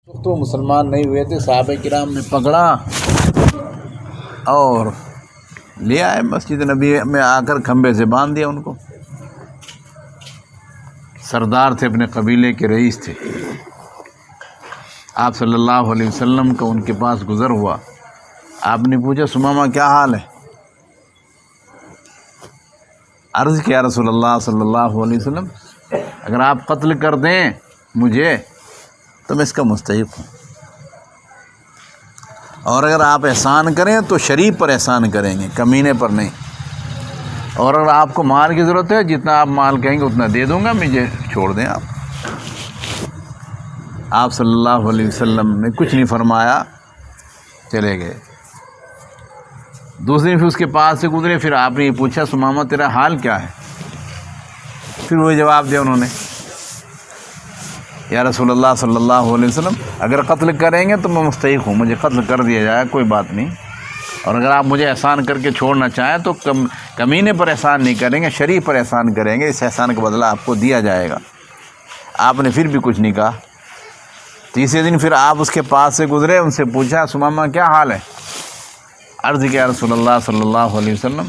تو مسلمان نہیں ہوئے تھے، صحابہ کرام نے پکڑا اور لے آئے مسجد نبی میں آ کر کھمبے سے باندھ دیا ان کو۔ سردار تھے، اپنے قبیلے کے رئیس تھے۔ آپ صلی اللہ علیہ وسلم کا ان کے پاس گزر ہوا، آپ نے پوچھا ثمامہ کیا حال ہے؟ عرض کیا رسول اللہ صلی اللہ علیہ وسلم اگر آپ قتل کر دیں مجھے تو میں اس کا مستحق ہوں، اور اگر آپ احسان کریں تو شریف پر احسان کریں گے، کمینے پر نہیں، اور اگر آپ کو مال کی ضرورت ہے جتنا آپ مال کہیں گے اتنا دے دوں گا، مجھے چھوڑ دیں آپ صلی اللہ علیہ وسلم نے کچھ نہیں فرمایا، چلے گئے۔ دوسری پھر اس کے پاس سے گزرے، پھر آپ نے یہ پوچھا ثمامہ تیرا حال کیا ہے؟ پھر وہی جواب دیا انہوں نے، یا رسول اللہ صلی اللہ علیہ وسلم اگر قتل کریں گے تو میں مستحق ہوں، مجھے قتل کر دیا جائے کوئی بات نہیں، اور اگر آپ مجھے احسان کر کے چھوڑنا چاہیں تو کمینے پر احسان نہیں کریں گے، شریف پر احسان کریں گے، اس احسان کا بدلہ آپ کو دیا جائے گا۔ آپ نے پھر بھی کچھ نہیں کہا۔ تیسرے دن پھر آپ اس کے پاس سے گزرے، ان سے پوچھا ثمامہ کیا حال ہے؟ عرض کیا رسول اللہ صلی اللہ علیہ وسلم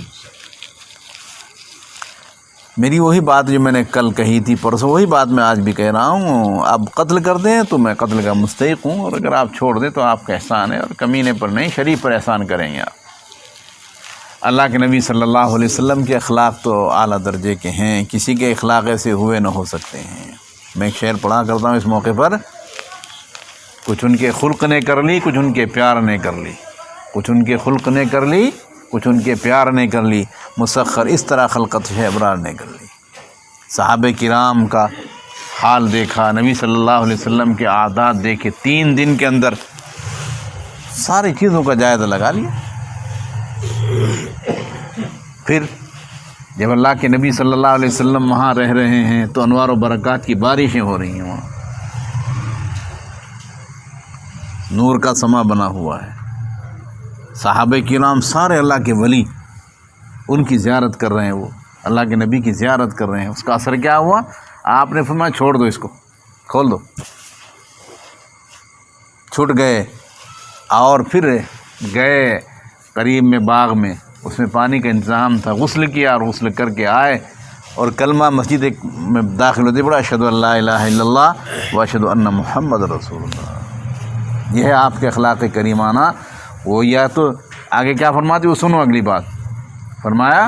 میری وہی بات جو میں نے کل کہی تھی پرسوں، وہی بات میں آج بھی کہہ رہا ہوں، آپ قتل کر دیں تو میں قتل کا مستحق ہوں، اور اگر آپ چھوڑ دیں تو آپ کا احسان ہے، اور کمینے پر نہیں شریف پر احسان کریں گے آپ۔ اللہ کے نبی صلی اللہ علیہ وسلم کے اخلاق تو اعلیٰ درجے کے ہیں، کسی کے اخلاق ایسے ہوئے نہ ہو سکتے ہیں۔ میں ایک شعر پڑھا کرتا ہوں اس موقع پر، کچھ ان کے خلق نے کر لی، کچھ ان کے پیار نے کر لی، کچھ ان کے خلق نے کر لی، کچھ ان کے پیار نے کر لی، مسخر اس طرح خلقت ہے ابرار نے کر لی۔ صحابہ کرام کا حال دیکھا، نبی صلی اللہ علیہ وسلم کے عادات دیکھے، 3 دن کے اندر ساری چیزوں کا جائزہ لگا لیا۔ پھر جب اللہ کے نبی صلی اللہ علیہ وسلم وہاں رہ رہے ہیں تو انوار و برکات کی بارشیں ہو رہی ہیں، وہاں نور کا سما بنا ہوا ہے۔ صحابہ کرام سارے اللہ کے ولی ان کی زیارت کر رہے ہیں، وہ اللہ کے نبی کی زیارت کر رہے ہیں۔ اس کا اثر کیا ہوا؟ آپ نے فرمایا چھوڑ دو، اس کو کھول دو، چھوٹ گئے، اور پھر گئے قریب میں باغ میں، اس میں پانی کا انتظام تھا، غسل کیا اور غسل کر کے آئے، اور کلمہ مسجد میں داخل ہوتے پڑا اشہدو ان لا الہ الا اللہ و اشہدو ان محمد رسول اللہ۔ یہ ہے آپ کے اخلاق کریمانہ۔ وہ یا تو آگے کیا فرماتی وہ سنو، اگلی بات فرمایا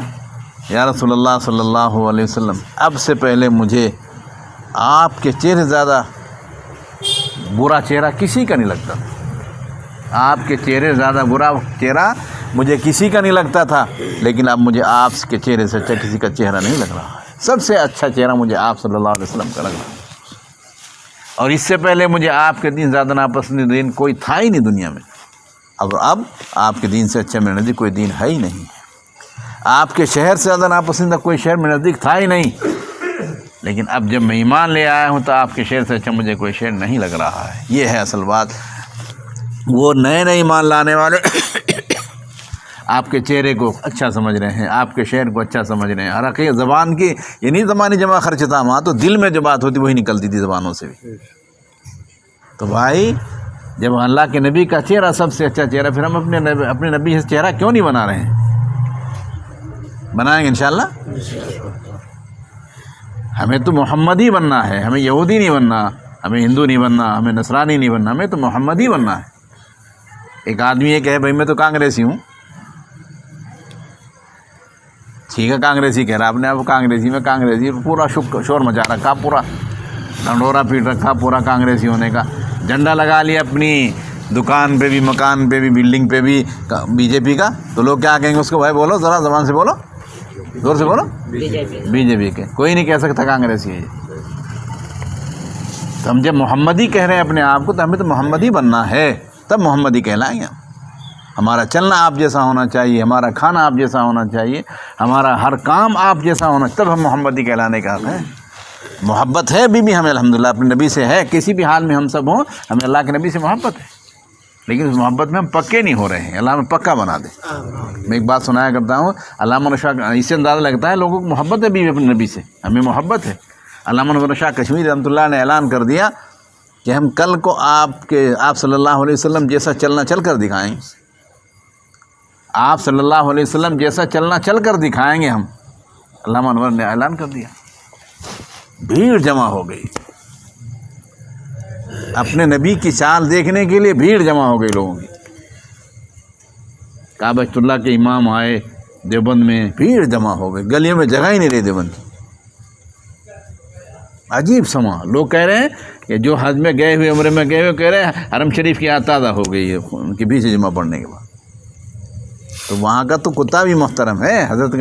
یا رسول اللہ صلی اللہ علیہ وسلم اب سے پہلے مجھے آپ کے چہرے زیادہ برا چہرہ کسی کا نہیں لگتا تھا، آپ کے چہرے زیادہ برا چہرہ مجھے کسی کا نہیں لگتا تھا، لیکن اب مجھے آپ کے چہرے سے اچھا کسی کا چہرہ نہیں لگ رہا ہے، سب سے اچھا چہرہ مجھے آپ صلی اللہ علیہ وسلم کا لگ رہا ہے، اور اس سے پہلے مجھے آپ کے دین زیادہ ناپسندیدہ دین کوئی تھا ہی نہیں دنیا میں، اب آپ کے دین سے اچھا میرے نزدیک کوئی دین ہے ہی نہیں، آپ کے شہر سے زیادہ ناپسندیدہ کوئی شہر میرے نزدیک تھا ہی نہیں، لیکن اب جب میں ایمان لے آیا ہوں تو آپ کے شہر سے اچھا مجھے کوئی شہر نہیں لگ رہا ہے۔ یہ ہے اصل بات۔ وہ نئے ایمان لانے والے آپ کے چہرے کو اچھا سمجھ رہے ہیں، آپ کے شہر کو اچھا سمجھ رہے ہیں، حالانکہ زبان کی یہ نہیں زبانی جمع خرچ تھا، وہاں تو دل میں جو بات ہوتی وہی نکلتی تھی زبانوں سے بھی۔ تو بھائی جب اللہ کے نبی کا چہرہ سب سے اچھا چہرہ، پھر ہم اپنے نبی سے چہرہ کیوں نہیں بنا رہے ہیں؟ بنائیں گے انشاءاللہ۔ ہمیں تو محمدی بننا ہے، ہمیں یہودی نہیں بننا، ہمیں ہندو نہیں بننا، ہمیں نصرانی نہیں بننا، ہمیں تو محمدی بننا ہے۔ ایک آدمی یہ کہے بھائی میں تو کانگریسی ہوں، ٹھیک ہے کانگریسی کہہ رہا، آپ نے اب کانگریسی میں کانگریسی پورا شور مچا رکھا، پورا ڈنڈورا پیٹ رکھا پورا کانگریسی ہونے کا، جھنڈا لگا لیا اپنی دکان پہ بھی، مکان پہ بھی، بلڈنگ پہ بھی بی جے پی کا، تو لوگ کیا کہیں گے اس کو؟ بھائی بولو ذرا زبان سے بولو، زور سے بولو، بی جے پی کے، کوئی نہیں کہہ سکتا کانگریسی ہے۔ تو ہم جب محمدی کہہ رہے ہیں اپنے آپ کو تو ہمیں تو محمدی بننا ہے، تب محمدی کہلائیں گے۔ ہمارا چلنا آپ جیسا ہونا چاہیے، ہمارا کھانا آپ جیسا ہونا چاہیے، ہمارا ہر کام آپ جیسا ہونا، تب ہم محمدی کہلانے کا حق ہے۔ محبت ہے بھی ہمیں الحمدللہ اپنے نبی سے ہے، کسی بھی حال میں ہم سب ہوں ہمیں اللہ کے نبی سے محبت ہے، لیکن اس محبت میں ہم پکے نہیں ہو رہے ہیں، اللہ ہمیں پکا بنا دے۔ میں ایک بات سنایا کرتا ہوں، علامہ شاہ، اس سے اندازہ لگتا ہے لوگوں کو محبت ہے بھی اپنے نبی سے، ہمیں محبت ہے۔ علامہ شاہ کشمیری رحمۃ اللہ نے اعلان کر دیا کہ ہم کل کو آپ صلی اللہ علیہ وسلم جیسا چلنا چل کر دکھائیں گے، آپ صلی اللہ علیہ وسلم جیسا چلنا چل کر دکھائیں گے ہم۔ علامہ انور نے اعلان کر دیا، بھیڑ جمع ہو گئی، اپنے نبی کی چال دیکھنے کے لیے بھیڑ جمع ہو گئی لوگوں کی۔ کعبۃ اللہ کے امام آئے دیوبند میں، بھیڑ جمع ہو گئی، گلیوں میں جگہ ہی نہیں رہی دیوبند کی۔ عجیب سما، لوگ کہہ رہے ہیں کہ جو حج میں گئے ہوئے، عمرے میں گئے ہوئے، کہہ رہے ہیں حرم شریف کی یاد تازہ ہو گئی ہے ان کے بیچ جمع پڑنے کے بعد۔ تو وہاں کا تو کتا بھی محترم ہے۔ حضرت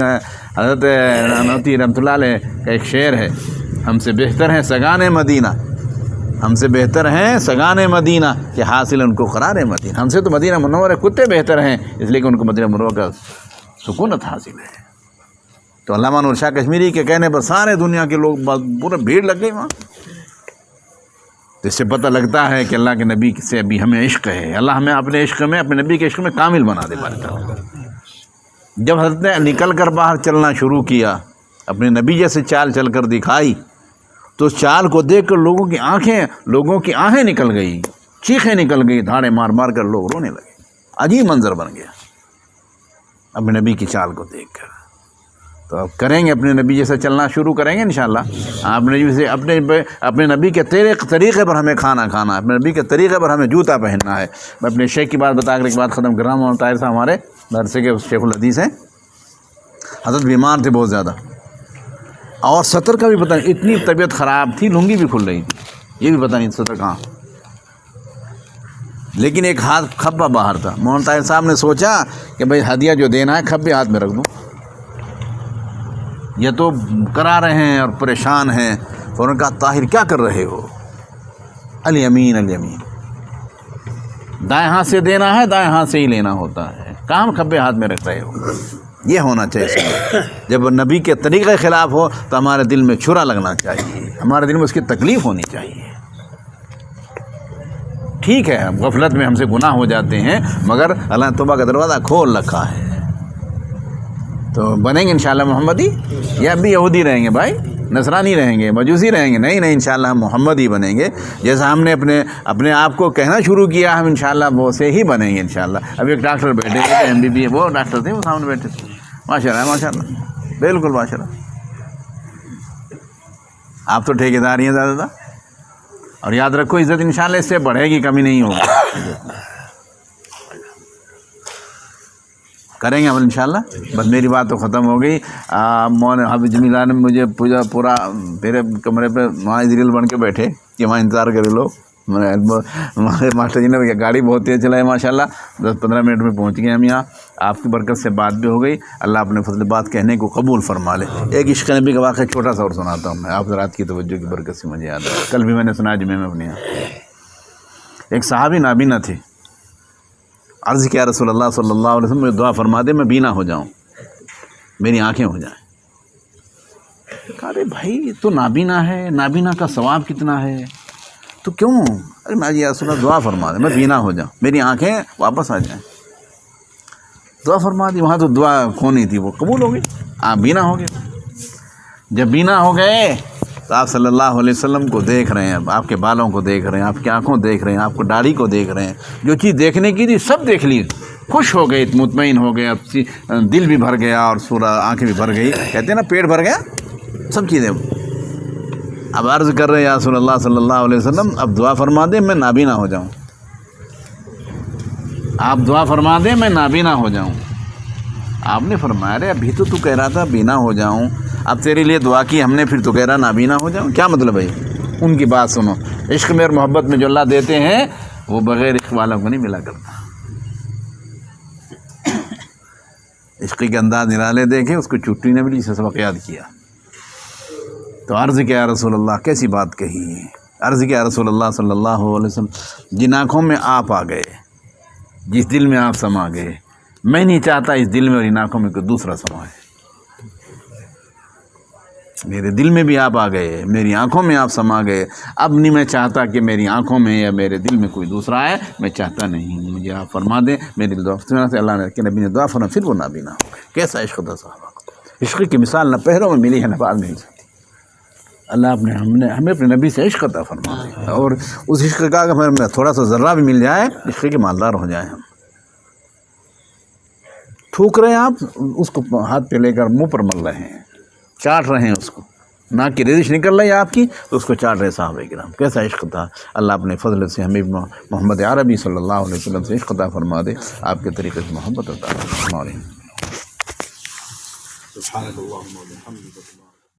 نانوتی رحمۃ اللہ علیہ کا ایک شعر ہے، ہم سے بہتر ہیں سگان مدینہ، ہم سے بہتر ہیں سگان مدینہ کہ حاصل ان کو قرار مدینہ۔ ہم سے تو مدینہ منورہ کتے بہتر ہیں، اس لیے کہ ان کو مدینہ منورہ کا سکونت حاصل ہے۔ تو علامہ نور شاہ کشمیری کے کہنے پر سارے دنیا کے لوگ پورا بھیڑ لگ گئی وہاں۔ تو اس سے پتہ لگتا ہے کہ اللہ کے نبی سے ابھی ہمیں عشق ہے، اللہ ہمیں اپنے عشق میں، اپنے نبی کے عشق میں کامل بنا دے پاتا۔ جب حضرت نے نکل کر باہر چلنا شروع کیا، اپنے نبی جیسے چال چل کر دکھائی، تو اس چال کو دیکھ کر لوگوں کی آنکھیں نکل گئی، چیخیں نکل گئی، دھاڑے مار مار کر لوگ رونے لگے۔ عجیب منظر بن گیا اپنے نبی کی چال کو دیکھ کر۔ تو اب کریں گے اپنے نبی جیسا چلنا شروع کریں گے انشاءاللہ۔ اپنے نبی کے طریقے پر ہمیں کھانا کھانا ہے، اپنے نبی کے طریقے پر ہمیں جوتا پہننا ہے۔ میں اپنے شیخ کی بات بتا کر ایک بات ختم کر رہا ہوں۔ طاہر صاحب ہمارے مدرسے کے شیخ الحدیث ہیں، حضرت بیمار تھے بہت زیادہ، اور سطر کا بھی پتہ نہیں، اتنی طبیعت خراب تھی، لنگی بھی کھل رہی تھی، یہ بھی پتہ نہیں سطر کہاں، لیکن ایک ہاتھ کھبا باہر تھا۔ مولانا طاہر صاحب نے سوچا کہ بھائی ہدیہ جو دینا ہے کھبے ہاتھ میں رکھ دوں، یہ تو کرا رہے ہیں اور پریشان ہیں۔ فوراً کہا طاہر کیا کر رہے ہو؟ الیمین الیمین، دائیں ہاتھ سے دینا ہے، دائیں ہاتھ سے ہی لینا ہوتا ہے، کام کھبے ہاتھ میں رکھ رہے ہو؟ یہ ہونا چاہیے۔ جب نبی کے طریقے خلاف ہو تو ہمارے دل میں چھرا لگنا چاہیے، ہمارے دل میں اس کی تکلیف ہونی چاہیے۔ ٹھیک ہے غفلت میں ہم سے گناہ ہو جاتے ہیں، مگر اللہ توبہ کا دروازہ کھول رکھا ہے۔ تو بنیں گے انشاءاللہ محمدی، یا اب بھی یہودی رہیں گے بھائی، نصرانی رہیں گے، مجوسی رہیں گے؟ نہیں نہیں، انشاءاللہ ہم محمدی بنیں گے۔ جیسا ہم نے اپنے آپ کو کہنا شروع کیا، ہم انشاءاللہ وہ سے ہی بنیں گے انشاءاللہ۔ ابھی ایک ڈاکٹر بیٹھے تھے MBBS، وہ ڈاکٹر تھے، وہ سامنے بیٹھے تھے، ماشاءاللہ ماشاءاللہ، بالکل ماشاءاللہ۔ آپ تو ٹھیکیدار ہی ہیں زیادہ، اور یاد رکھو عزت انشاءاللہ اس سے بڑھے گی، کمی نہیں ہوگی۔ کریں گے ہم انشاءاللہ۔ بس میری بات تو ختم ہو گئی۔ حافظ جمیلہ نے مجھے پورا میرے کمرے پہ وہاں ریل بن کے بیٹھے کہ وہاں انتظار کرے لو۔ ہمارے ماسٹر جی نے گاڑی بہت تیز چلائی ماشاءاللہ، 10-15 منٹ میں پہنچ گئے ہم یہاں۔ آپ کی برکت سے بات بھی ہو گئی، اللہ اپنے فضل بات کہنے کو قبول فرما لے۔ ایک عشق نبی کا واقعہ چھوٹا سا اور سناتا ہوں میں، آپ حضرات کی توجہ کی برکت سے مجھے یاد ہے، کل بھی میں نے سنا جمعے میں اپنے یہاں۔ ایک صحابی نابینا تھے، عرض کیا رسول اللہ صلی اللہ علیہ وسلم مجھے دعا فرما دے میں بینا ہو جاؤں، میری آنکھیں ہو جائیں۔ کہا ارے بھائی تو نابینا ہے، نابینا کا ثواب کتنا ہے، تو کیوں؟ ارے میں یا رسول اللہ دعا فرما دے میں بینا ہو جاؤں، میری آنکھیں واپس آ جائیں۔ دعا فرما دی، وہاں تو دعا کھونی تھی، وہ قبول ہو گئی، آپ بینا ہو گئے۔ جب بینا ہو گئے تو آپ صلی اللہ علیہ وسلم کو دیکھ رہے ہیں، آپ کے بالوں کو دیکھ رہے ہیں، آپ کی آنکھوں دیکھ رہے ہیں، آپ کو داڑھی کو دیکھ رہے ہیں، جو چیز دیکھنے کی تھی سب دیکھ لی، خوش ہو گئے، مطمئن ہو گئے، اب دل بھی بھر گیا اور آنکھیں بھی بھر گئی، کہتے ہیں نا پیٹ بھر گیا، سب چیزیں۔ اب عرض کر رہے ہیں یا رسول اللہ صلی اللہ علیہ وسلم اب دعا فرما دیں میں نابینا ہو جاؤں، آپ دعا فرما دیں میں نابینا ہو جاؤں۔ آپ نے فرمایا ارے ابھی تو کہہ رہا تھا بینا ہو جاؤں، اب تیرے لیے دعا کی ہم نے، پھر تو کہہ رہا نابینا ہو جاؤں، کیا مطلب ہے؟ ان کی بات سنو، عشق میں اور محبت میں جو اللہ دیتے ہیں وہ بغیر عشق والوں کو نہیں ملا کرتا۔ عشق کے انداز نرالے دیکھے، اس کو چٹی نے بھی اسے سبق یاد کیا۔ تو عرض کیا رسول اللہ، کیسی بات کہی؟ عرض کیا رسول اللہ صلی اللہ علیہ وسلم، جن آنکھوں میں آپ آ گئے، جس دل میں آپ سما گئے، میں نہیں چاہتا اس دل میں اور ان آنکھوں میں کوئی دوسرا سمائے۔ میرے دل میں بھی آپ آ گئے، میری آنکھوں میں آپ سما گئے، اب نہیں میں چاہتا کہ میری آنکھوں میں یا میرے دل میں کوئی دوسرا آئے، میں چاہتا نہیں، مجھے آپ فرما دیں میری دعا سے اللہ کے نبی نے دعا فرما، پھر وہ نابینا ہو گئے۔ کیسا عشق تھا صحابہ کو، عشق کی مثال نہ پہروں میں ملی ہے نہ بعد میں مل سکتی۔ اللہ ہمیں اپنے نبی سے عشق عطا فرما دے، اور اس عشق کا کہ ہمیں تھوڑا سا ذرہ بھی مل جائے عشق کے مالدار ہو جائیں ہم۔ تھوک رہے ہیں آپ، اس کو ہاتھ پہ لے کر منہ پر مل رہے ہیں، چاٹ رہے ہیں اس کو، ناک کی ریزش نکل رہی ہے آپ کی تو اس کو چاٹ رہے صحابہ کرام۔ کیسا عشق تھا! اللہ اپنے فضل سے ہمیں محمد عربی صلی اللہ علیہ وسلم سے عشق عطا فرما دے، آپ کے طریقے سے محبت عطا فرما دے۔ سبحانک اللہم و بحمدک۔